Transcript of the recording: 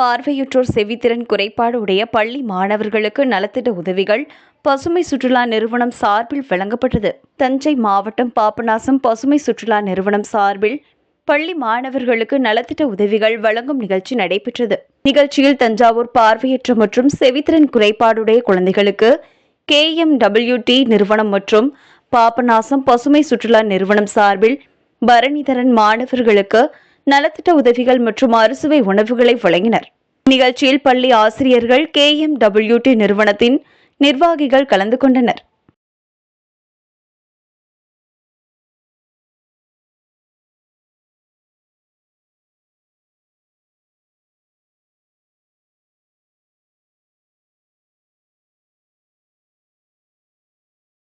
பார்வையுற்றோர் செவித்திறன் குறைபாடு உடைய பள்ளி மாணவர்களுக்கு நலத்திட்ட உதவிகள் பசுமை சுற்றுலா நிறுவனம் சார்பில் வழங்கப்பட்டது. தஞ்சை மாவட்டம் பாபநாசம் பசுமை சுற்றுலா நிறுவனம் சார்பில் பள்ளி மாணவர்களுக்கு நலத்திட்ட உதவிகள் வழங்கும் நிகழ்ச்சி நடைபெற்றது. நிகழ்ச்சியில் தஞ்சாவூர் பார்வையற்ற மற்றும் செவித்திறன் குறைபாடுடைய குழந்தைகளுக்கு KMWT நிறுவனம் மற்றும் பாபநாசம் பசுமை சுற்றுலா நிறுவனம் சார்பில் பரணிதரன் மாணவர்களுக்கு நலத்திட்ட உதவிகள் மற்றும் அறுசுவை உணவுகளை வழங்கினர். நிகழ்ச்சியில் பள்ளி ஆசிரியர்கள் KMWT நிறுவனத்தின் நிர்வாகிகள் கலந்து கொண்டனர்.